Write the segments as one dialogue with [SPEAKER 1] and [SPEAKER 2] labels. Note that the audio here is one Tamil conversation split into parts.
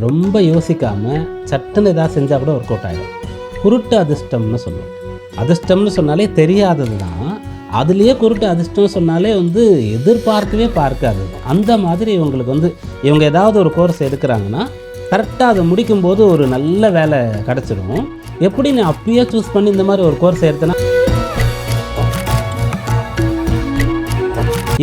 [SPEAKER 1] ரொம்ப யோசிக்காமல் சட்டுன்னு ஏதாவது செஞ்சால் கூட ஒர்க் அவுட் ஆகிடும். குருட்டு அதிர்ஷ்டம்னு சொல்லுவோம். அதிர்ஷ்டம்னு சொன்னாலே தெரியாதது தான். அதுலேயே குருட்டு அதிர்ஷ்டம் சொன்னாலே எதிர்பார்க்கவே பார்க்காது. அந்த மாதிரி இவங்க ஏதாவது ஒரு கோர்ஸ் எடுக்கிறாங்கன்னா கரெக்டாக அதை முடிக்கும்போது ஒரு நல்ல வேலை கிடச்சிடும். எப்படி நான் அப்பயே சூஸ் பண்ணி இந்த மாதிரி ஒரு கோர்ஸ் எடுத்தேன்னா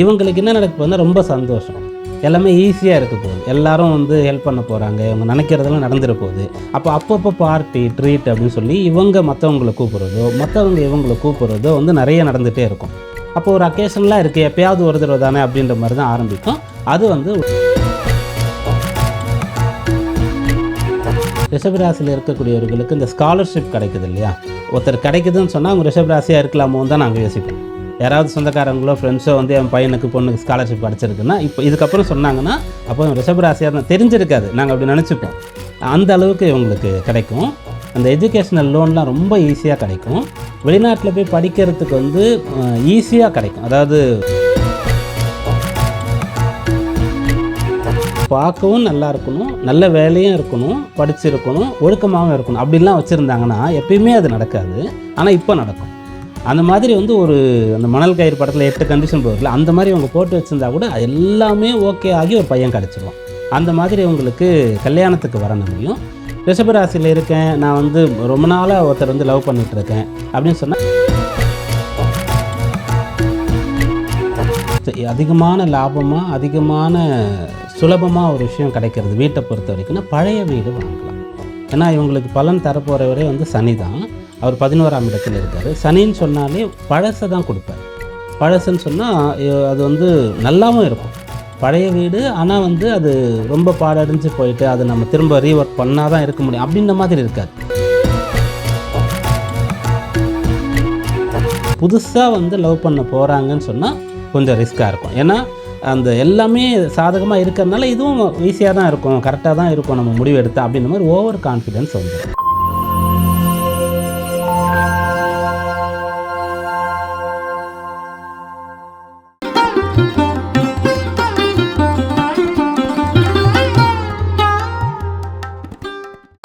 [SPEAKER 1] இவங்களுக்கு என்ன நடக்க போகுதுன்னா ரொம்ப சந்தோஷம். எல்லாமே ஈஸியாக இருக்க போகுது. எல்லோரும் ஹெல்ப் பண்ண போகிறாங்க. இவங்க நினைக்கிறதெல்லாம் நடந்துட போகுது. அப்பப்போ பார்ட்டி ட்ரீட் அப்படின்னு சொல்லி இவங்க மற்றவங்களை கூப்பிட்றதோ மற்றவங்க இவங்களை கூப்பிட்றதோ நிறைய நடந்துகிட்டே இருக்கும். அப்போ ஒரு அக்கேஷன்லாம் இருக்குது, எப்போயாவது ஒரு தடவை தானே அப்படின்ற மாதிரி தான் ஆரம்பிக்கும். அது ரிஷபராசியில் இருக்கக்கூடியவர்களுக்கு இந்த ஸ்காலர்ஷிப் கிடைக்குது இல்லையா? ஒருத்தர் கிடைக்குதுன்னு சொன்னால் அவங்க ரிஷபராசியாக இருக்கலாமோன்னு தான் நாங்கள் யோசிப்போம். யாராவது சொந்தக்காரங்களோ ஃப்ரெண்ட்ஸோ என் பையனுக்கு பொண்ணுக்கு ஸ்காலர்ஷிப் கிடச்சிருக்குன்னா இப்போ இதுக்கப்புறம் சொன்னாங்கன்னா அப்போ ரிஷபராசியாக தான் தெரிஞ்சிருக்காது, நாங்கள் அப்படி நினச்சிப்போம். அந்த அளவுக்கு இவங்களுக்கு கிடைக்கும். அந்த எஜுகேஷ்னல் லோன்லாம் ரொம்ப ஈஸியாக கிடைக்கும். வெளிநாட்டில் போய் படிக்கிறதுக்கு ஈஸியாக கிடைக்கும். அதாவது பார்க்கவும் நல்லா இருக்கணும், நல்ல வேலையும் இருக்கணும், படிச்சிருக்கணும், ஒழுக்கமாகவும் இருக்கணும். அப்படின்லாம் வச்சுருந்தாங்கன்னா எப்பயுமே அது நடக்காது. ஆனால் இப்போ நடக்கும். அந்த மாதிரி அந்த மணல் கயிறு படத்தில் 8 கண்டிஷன் போகுதுல, அந்த மாதிரி அவங்க போட்டு வச்சுருந்தா கூட எல்லாமே ஓகே ஆகி ஒரு பையன் கிடச்சிருவான். அந்த மாதிரி உங்களுக்கு கல்யாணத்துக்கு வர முடியும். ரிஷபராசியில் இருக்கேன், நான் ரொம்ப நாளாக ஒருத்தர் லவ் பண்ணிகிட்ருக்கேன் அப்படின்னு சொன்னால் அதிகமான லாபமாக அதிகமான சுலபமாக ஒரு விஷயம் கிடைக்கிறது வீட்டை பொறுத்த வரைக்கும்னா பழைய வீடு வாங்கலாம். ஏன்னா இவங்களுக்கு பலன் தரப்போகிறவரே சனி தான். அவர் 11ஆம் இடத்தில் இருக்கார். சனின்னு சொன்னாலே பழசை தான் கொடுப்பார். பழசுன்னு சொன்னால் அது நல்லாவும் இருக்கும் பழைய வீடு. ஆனால் அது ரொம்ப பாடடைஞ்சு போயிட்டு அதை நம்ம திரும்ப ரீஒர்க் பண்ணால் தான் இருக்க முடியும் அப்படின்ற மாதிரி இருக்காது. புதுசாக லவ் பண்ண போகிறாங்கன்னு சொன்னால் கொஞ்சம் ரிஸ்க்காக இருக்கும். ஏன்னா அந்த எல்லாமே சாதகமாக இருக்கிறதுனால இதுவும் ஈஸியாக தான் இருக்கும், கரெக்டாக தான் இருக்கும் நம்ம முடிவு எடுத்தா அப்படின்ற மாதிரி ஓவர் கான்ஃபிடென்ஸ் வந்துடும்.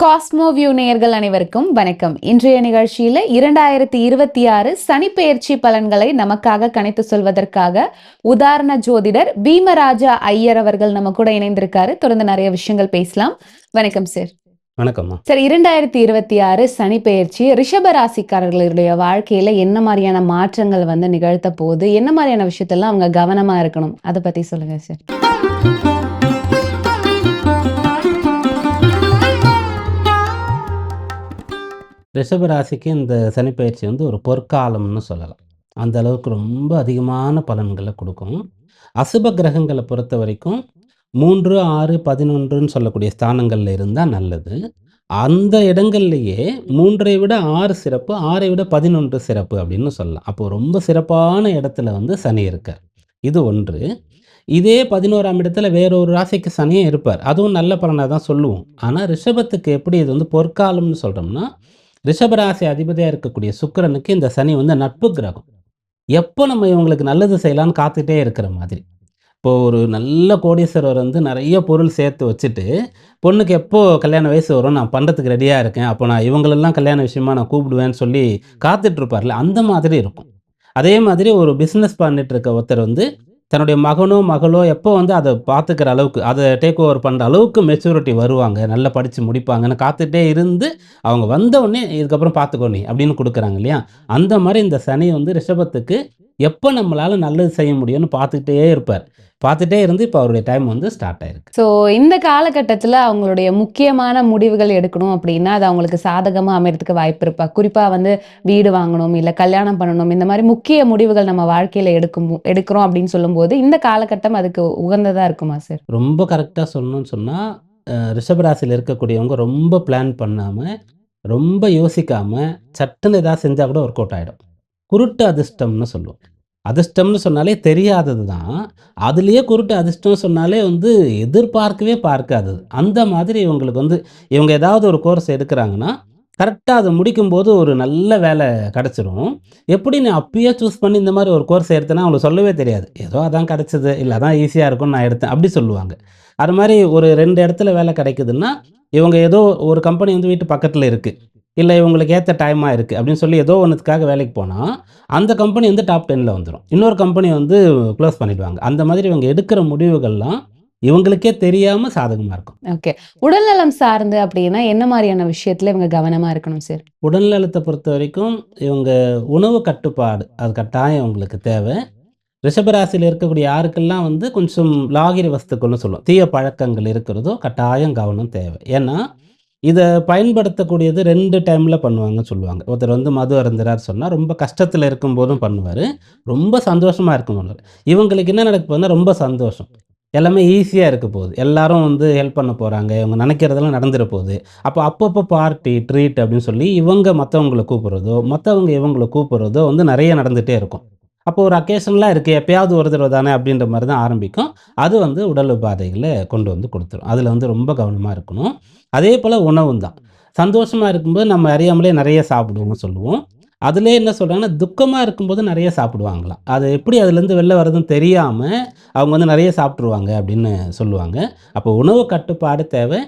[SPEAKER 2] காஸ்மோ வியூ நேயர்கள் அனைவருக்கும் வணக்கம். இன்றைய நிகழ்ச்சியில 2026 சனிப்பெயர்ச்சி பலன்களை நமக்காக கணித்து சொல்வதற்காக உதாரண ஜோதிடர் பீமராஜா ஐயர் அவர்கள் நம்ம கூட இணைந்திருக்காரு. தொடர்ந்து நிறைய விஷயங்கள் பேசலாம். வணக்கம் சார்.
[SPEAKER 1] வணக்கம்
[SPEAKER 2] சார். 2026 சனிப்பெயர்ச்சி ரிஷபராசிக்காரர்களுடைய வாழ்க்கையில என்ன மாதிரியான மாற்றங்கள் நிகழ்த்த போகுது, என்ன மாதிரியான விஷயத்தெல்லாம் அவங்க கவனமா இருக்கணும், அதை பத்தி சொல்லுங்க சார்.
[SPEAKER 1] ரிஷபராசிக்கு இந்த சனிப்பயிற்சி ஒரு பொற்காலம்னு சொல்லலாம். அந்த அளவுக்கு ரொம்ப அதிகமான பலன்களை கொடுக்கும். அசுப கிரகங்களை பொறுத்த வரைக்கும் 3, 6, 11ன்னு சொல்லக்கூடிய ஸ்தானங்களில் இருந்தால் நல்லது. அந்த இடங்கள்லையே 3ஐ விட 6 சிறப்பு, 6ஐ விட 11 சிறப்பு அப்படின்னு சொல்லலாம். அப்போது ரொம்ப சிறப்பான இடத்துல சனி இருக்கார். இது ஒன்று. இதே 11ஆம் இடத்துல வேறொரு ராசிக்கு சனியும் இருப்பார். அதுவும் நல்ல பலனாக தான் சொல்லுவோம். ஆனால் ரிஷபத்துக்கு எப்படி இது பொற்காலம்னு சொல்கிறோம்னா, ரிஷபராசி அதிபதியாக இருக்கக்கூடிய சுக்கிரனுக்கு இந்த சனி நட்பு கிரகம். எப்போ நம்ம இவங்களுக்கு நல்லது செய்யலான்னு காத்துட்டே இருக்கிற மாதிரி. இப்போது ஒரு நல்ல கோடீஸ்வரர் நிறைய பொருள் சேர்த்து வச்சுட்டு பொண்ணுக்கு எப்போ கல்யாண வயசு வரும், நான் பண்ணுறதுக்கு ரெடியாக இருக்கேன், அப்போ நான் இவங்களெல்லாம் கல்யாண விஷயமா நான் கூப்பிடுவேன்னு சொல்லி காத்துட்ருப்பார்ல, அந்த மாதிரி இருக்கும். அதே மாதிரி ஒரு பிஸ்னஸ் பண்ணிட்டு இருக்க ஒருத்தர் தன்னுடைய மகனோ மகளோ எப்போ அதை பார்த்துக்கிற அளவுக்கு, அதை டேக் ஓவர் பண்ணுற அளவுக்கு மெச்சூரிட்டி வருவாங்க, நல்லா படித்து முடிப்பாங்கன்னு காத்துட்டே இருந்து அவங்க வந்தவுடனே இதுக்கப்புறம் பார்த்துக்கோ நீ அப்படின்னு கொடுக்குறாங்க இல்லையா? அந்த மாதிரி இந்த சனி ரிஷபத்துக்கு எப்போ நம்மளால் நல்லது செய்ய முடியும்னு பார்த்துக்கிட்டே இருப்பார். பார்த்துட்டே இருந்து இப்போ அவருடைய டைம் ஸ்டார்ட் ஆயிருக்கு.
[SPEAKER 2] ஸோ இந்த காலகட்டத்தில் அவங்களுடைய முக்கியமான முடிவுகள் எடுக்கணும் அப்படின்னா அது அவங்களுக்கு சாதகமாக அமைறதுக்கு வாய்ப்பு இருப்பா. குறிப்பாக வீடு வாங்கணும், இல்லை கல்யாணம் பண்ணணும், இந்த மாதிரி முக்கிய முடிவுகள் நம்ம வாழ்க்கையில் எடுக்கிறோம் அப்படின்னு சொல்லும்போது இந்த காலகட்டம் அதுக்கு உகந்ததாக இருக்குமா சார்?
[SPEAKER 1] ரொம்ப கரெக்டாக சொல்லணும்னு சொன்னால் ரிஷபராசியில் இருக்கக்கூடியவங்க ரொம்ப பிளான் பண்ணாமல், ரொம்ப யோசிக்காமல் சட்டுன்னு ஏதாவது செஞ்சால் கூட ஒர்க் அவுட் ஆகிடும். குருட்டு அதிர்ஷ்டம்னு சொல்லுவோம். அதிர்ஷ்டம்னு சொன்னாலே தெரியாதது தான். அதுலேயே குருட்டு அதிர்ஷ்டம் சொன்னாலே எதிர்பார்க்கவே பார்க்காதது. அந்த மாதிரி இவங்களுக்கு இவங்க ஏதாவது ஒரு கோர்ஸ் எடுக்கிறாங்கன்னா கரெக்ட்டா அத முடிக்கும்போது ஒரு நல்ல வேலை கிடைச்சிரும். எப்படி நீ அப்பயே சூஸ் பண்ணி இந்த மாரி ஒரு கோர்ஸ் எடுத்தேன்னா அவங்களுக்கு சொல்லவே தெரியாது. ஏதோ அதான் கிடைச்சது, இல்ல அதான் ஈஸியா இருக்கும்னு நான் எடுத்தேன். அப்படி சொல்லுவாங்க. அது மாரி ஒரு 2 இடத்துல வேலை கிடைக்குதுன்னா, இவங்க ஏதோ ஒரு கம்பெனி வந்து வீட்டு பக்கத்துல இருக்கு. இல்ல இவங்களுக்கு ஏத்த டைமா இருக்கு அப்படின்னு சொல்லி ஏதோ ஒண்ணுத்துக்காக வேலைக்கு போனா, அந்த கம்பெனி வந்து டாப் 10ல வந்துரும். இன்னொரு கம்பெனி வந்து குளோஸ் பண்ணிடுவாங்க. அந்த மாதிரி இவங்க எடுக்கிற முடிவுகள்லாம் இவங்களுக்கே தெரியாம சாதகமா இருக்கும்.
[SPEAKER 2] ஓகே. உடல்நலம் சார்ந்து அப்படின்னா என்ன மாரியான விஷயத்துல இவங்க கவனமா இருக்கணும் சார்?
[SPEAKER 1] உடல் நலத்த பொறுத்தவரைக்கும் இவங்க உணவு கட்டுப்பாடு அது கட்டாயம் இவங்களுக்கு தேவை. ரிஷபராசியில இருக்கக்கூடிய யாருக்கெல்லாம் வந்து கொஞ்சம் லாகிரி வஸ்துக்கள்னு சொல்லுவோம். தீய பழக்கங்கள் இருக்கிறதோ கட்டாயம் கவனம் தேவை. ஏன்னா, இத பயன்படுத்தக்கூடியது 2 டைம்ல பண்ணுவாங்கன்னு சொல்லுவாங்க. ஒருத்தர் வந்து மது அருந்துறார் சொன்னா, ரொம்ப கஷ்டத்துல இருக்கும்போதும் பண்ணுவாரு. ரொம்ப சந்தோஷமா இருக்கும்போது. இவங்களுக்கு என்ன நடக்க போகுதுன்னா, ரொம்ப சந்தோஷம். எல்லாமே ஈஸியா இருக்க போகுது. எல்லாரும் வந்து ஹெல்ப் பண்ண போறாங்க. இவங்க நினைக்கிறதெல்லாம் நடந்துற போகுது. அப்பப்போ பார்ட்டி, ட்ரீட் அப்படின்னு சொல்லி இவங்க மத்தவங்கள கூப்பிடுறதோ, மத்தவங்க இவங்கள கூப்பிடுறதோ வந்து நெறைய நடந்துட்டே இருக்கும். அப்போ ஒரு அக்கேஷன்லாம் இருக்கு. எப்பயாவது ஒரு தடவ தானே அப்படின்ற மாரி தான் ஆரம்பிக்கும். அது வந்து உடல் உபாதைகள கொண்டு வந்து குடுத்துரும். அதுல வந்து ரொம்ப கவனமா இருக்கணும். அதேபோல உணவும் தான். சந்தோஷமா இருக்கும்போது நம்ம அறியாமலே நெறைய சாப்பிடுவோம்னு சொல்லுவோம். அதிலேயே என்ன சொல்றாங்கன்னா, துக்கமா இருக்கும்போது நெறைய சாப்பிடுவாங்களாம். அது எப்படி அதுலேருந்து வெளில வர்றதுன்னு தெரியாம, அவங்க வந்து நெறைய சாப்பிட்டுருவாங்க அப்படின்னு சொல்லுவாங்க. அப்போ உணவு கட்டுப்பாடு தேவை.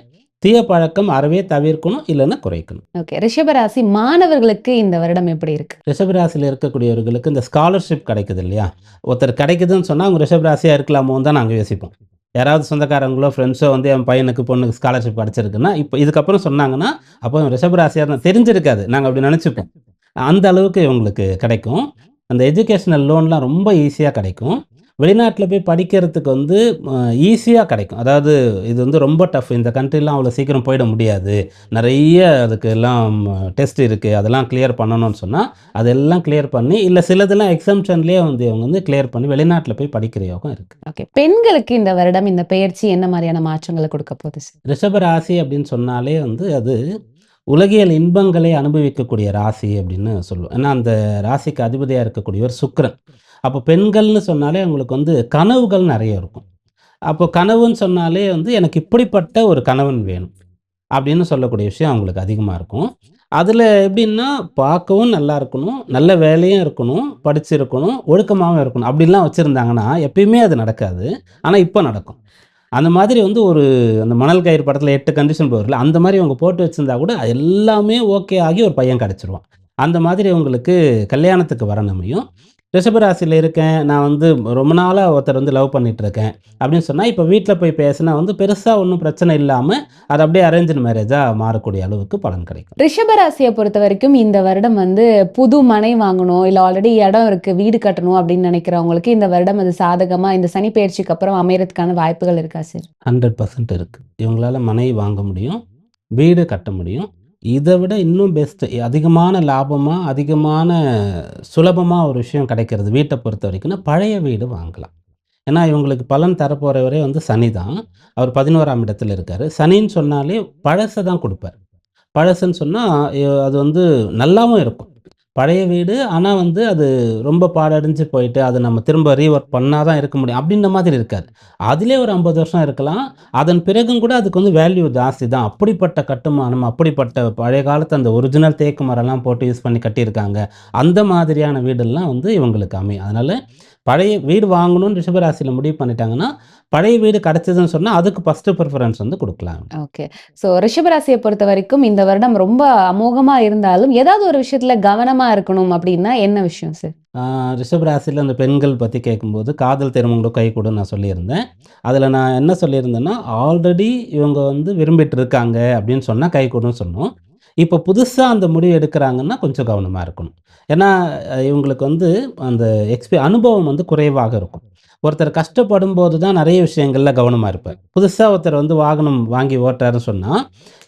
[SPEAKER 1] தீய பழக்கம் அறவே தவிர்க்கணும். இல்லன்னா குறைக்கணும்.
[SPEAKER 2] ஓகே. ரிஷபராசி மாணவர்களுக்கு இந்த வருடம் எப்படி இருக்கு?
[SPEAKER 1] ரிஷபராசியில இருக்கக்கூடியவர்களுக்கு இந்த ஸ்காலர்ஷிப் கிடைக்குது இல்லையா? ஒருத்தர் கிடைக்குதுன்னு சொன்னா, அவங்க ரிஷபராசியா இருக்கலாமோன்னு தான் நாங்க யோசிப்போம். யாராவது சொந்தக்காரங்களோ, ஃப்ரெண்ட்ஸோ வந்து என் பையனுக்கு, பொண்ணுக்கு ஸ்காலர்ஷிப் கிடைச்சிருக்குன்னா, இப்ப இதுக்கப்புறம் சொன்னாங்கன்னா, அப்போ இவன் ரிஷபராசியா தான் தெரிஞ்சிருக்காது. நாங்க அப்படி நெனச்சுப்போம். அந்த அளவுக்கு இவங்களுக்கு கிடைக்கும். அந்த எஜுகேஷனல் லோன்லாம் ரொம்ப ஈஸியா கிடைக்கும். வெளிநாட்ல போய் படிக்கிறதுக்கு வந்து ஈஸியா கிடைக்கும். அதாவது இது வந்து ரொம்ப டஃப். இந்த கண்ட்ரிலாம் அவ்வளோ சீக்கிரம் போயிட முடியாது. நெறைய அதுக்கெல்லாம் டெஸ்ட் இருக்கு. அதெல்லாம் கிளியர் பண்ணணும்னு சொன்னா, அதெல்லாம் கிளியர் பண்ணி, இல்ல சிலதெல்லாம் எக்ஸம்ஷன்லேயே வந்து இவங்க வந்து கிளியர் பண்ணி வெளிநாட்ல போய் படிக்கிற யோகம் இருக்கு.
[SPEAKER 2] ஓகே. பெண்களுக்கு இந்த வருடம் இந்த பெயர்ச்சி என்ன மாரியான மாற்றங்கள குடுக்க போகுது சார்?
[SPEAKER 1] ரிஷப ராசி அப்படின்னு சொன்னாலே வந்து அது உலகியல் இன்பங்களை அனுபவிக்கக்கூடிய ராசி அப்படின்னு சொல்லுவோம். ஏன்னா அந்த ராசிக்கு அதிபதியா இருக்கக்கூடியவர் சுக்கிரன். அப்போ பெண்கள்னு சொன்னாலே அவங்களுக்கு வந்து கனவுகள் நெறைய இருக்கும். அப்போ கனவுன்னு சொன்னாலே வந்து எனக்கு இப்படிப்பட்ட ஒரு கணவன் வேணும். அப்படின்னு சொல்லக்கூடிய விஷயம் அவங்களுக்கு அதிகமா இருக்கும். அதில எப்படின்னா, பார்க்கவும் நல்லா இருக்கணும், நல்ல வேலையும் இருக்கணும், படிச்சிருக்கணும், ஒழுக்கமாவும் இருக்கணும். அப்படிலாம் வச்சிருந்தாங்கன்னா, எப்பயுமே அது நடக்காது. ஆனா இப்ப நடக்கும். அந்த மாதிரி வந்து ஒரு அந்த மணல் கயிறு படத்தில 8 கண்டிஷன் போடுவார்ல, அந்த மாரி அவங்க போட்டு வச்சிருந்தா கூட எல்லாமே ஓகே ஆகி ஒரு பையன் கிடைச்சிருவான். அந்த மாதிரி உங்களுக்கு கல்யாணத்துக்கு வரன் அமையும். ரிஷபராசியில இருக்கேன், நான் வந்து ரொம்ப நாளா ஒருத்தர வந்து லவ் பண்ணிட்டுருக்கேன் அப்படின்னு சொன்னா, இப்ப வீட்ல போய் பேசினா வந்து பெருசா ஒண்ணும் பிரச்சனை இல்லாம, அது அப்படியே அரேஞ்சுடு மேரேஜா மாறக்கூடிய அளவுக்கு பலன் கிடைக்கும்.
[SPEAKER 2] ரிஷபராசிய பொறுத்தவரைக்கும் இந்த வருடம் வந்து புது மனை வாங்கணும், இல்ல ஆல்ரெடி இடம் இருக்கு, வீடு கட்டணும் அப்படின்னு நினைக்கிறவங்களுக்கு இந்த வருடம் அது சாதகமா இந்த சனி பெயர்ச்சிக்கு அப்புறம் அமையறதுக்கான வாய்ப்புகள் இருக்கா சார்?
[SPEAKER 1] 100% இருக்கு. இவங்களால மனை வாங்க முடியும், வீடு கட்ட முடியும். இத விட இன்னும் பெஸ்ட் அதிகமான லாபமா, அதிகமான சுலபமா ஒரு விஷயம் கிடைக்கிறது வீட்ட பொறுத்தவரைக்கும்னா, பழைய வீடு வாங்கலாம். ஏன்னா, இவங்களுக்கு பலன் தரப்போறவரே வந்து சனி தான். அவர் 11ஆம் இடத்துல இருக்காரு. சனின்னு சொன்னாலே பழச தான் குடுப்பார். பழசுன்னு சொன்னா, அது வந்து நல்லாவும் இருக்கும். பழைய வீடு, ஆனா வந்து அது ரொம்ப பாழடைஞ்சு போயிட்டு, அத நம்ம திரும்ப ரீவொர்க் பண்ணா தான் இருக்க முடியும். அப்படின்ற மாதிரி இருக்காது. அதிலே ஒரு 50 வருஷம் இருக்கலாம். அதன் பிறகும் கூட அதுக்கு வந்து வேல்யூ ஜாஸ்தி தான். அப்படிப்பட்ட கட்டுமானம், அப்படிப்பட்ட பழைய காலத்து அந்த ஒரிஜினல் தேக்கு மரம்லாம் போட்டு யூஸ் பண்ணி கட்டியிருக்காங்க. அந்த மாதிரியான வீடெல்லாம் வந்து இவங்களுக்கு அமையும். அதனால பழைய வீடு வாங்கணும்னு ரிஷபராசியில முடிவு பண்ணிட்டாங்கன்னா, பழைய வீடு கிடைச்சதுன்னு சொன்னா, அதுக்கு ஃபர்ஸ்ட் பிரிஃபரன்ஸ் வந்து குடுக்கலாம்.
[SPEAKER 2] ஓகே. ஸோ ரிஷபராசிய பொறுத்தவரைக்கும் இந்த வருடம் ரொம்ப அமோகமா இருந்தாலும், ஏதாவது ஒரு விஷயத்துல கவனமா இருக்கணும் அப்படின்னா என்ன விஷயம் சார்?
[SPEAKER 1] ஆ ரிஷபராசியில அந்த பெண்கள் பத்தி கேட்கும்போது, காதல் திருமணங்களும் கைகூடும்னு நான் சொல்லியிருந்தேன். அதில நான் என்ன சொல்லியிருந்தேன்னா, ஆல்ரெடி இவங்க வந்து விரும்பிட்டு இருக்காங்க அப்படின்னு சொன்னா கைகூடும்னு சொன்னோம். இப்போ புதுசா அந்த முடிவு எடுக்குறாங்கன்னா, கொஞ்சம் கவனமா இருக்கணும். ஏன்னா, இவங்களுக்கு வந்து அந்த அனுபவம் வந்து குறைவாக இருக்கும். ஒருத்தர் கஷ்டப்படும்போது தான் நெறைய விஷயங்கள்ல கவனமா இருப்பார். புதுசா ஒருத்தர் வந்து வாகனம் வாங்கி ஓட்டுறாருன்னு சொன்னா,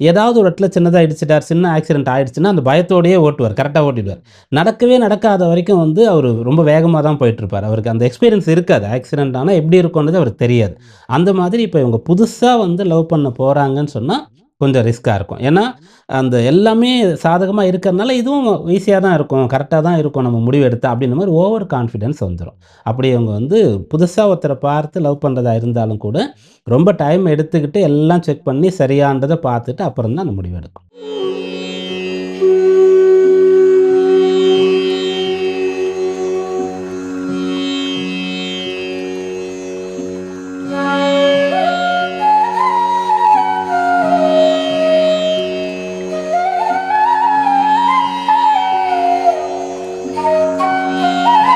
[SPEAKER 1] ஏதாவது ஒரு இடத்துல சின்னதா இடிச்சிட்டார், சின்ன ஆக்சிடென்ட் ஆயிடுச்சுன்னா, அந்த பயத்தோடயே ஓட்டுவார். கரெக்ட்டா ஓட்டிடுவார். நடக்கவே நடக்காத வரைக்கும் வந்து அவரு ரொம்ப வேகமா தான் போயிட்டுருப்பாரு. அவருக்கு அந்த எக்ஸ்பீரியன்ஸ் இருக்காது. ஆக்சிடென்ட் ஆனா எப்படி இருக்கும்ன்றது அவருக்கு தெரியாது. அந்த மாதிரி இப்ப இவங்க புதுசா வந்து லவ் பண்ண போறாங்கன்னு சொன்னா, கொஞ்சம் ரிஸ்க்கா இருக்கும். ஏன்னா, அந்த எல்லாமே சாதகமா இருக்கிறனால, இதுவும் ஈஸியா தான் இருக்கும். கரெக்ட்டா தான் இருக்கும் நம்ம முடிவு எடுத்தா அப்படின்ற மாரி ஓவர் கான்ஃபிடன்ஸ் வந்துரும். அப்படி இவங்க வந்து புதுசா ஒருத்தர பார்த்து லவ் பண்றதா இருந்தாலும் கூட, ரொம்ப டைம் எடுத்துக்கிட்டு எல்லாம் செக் பண்ணி சரியானத பார்த்துட்டு அப்புறம் தான் அந்த முடிவு எடுக்கணும்.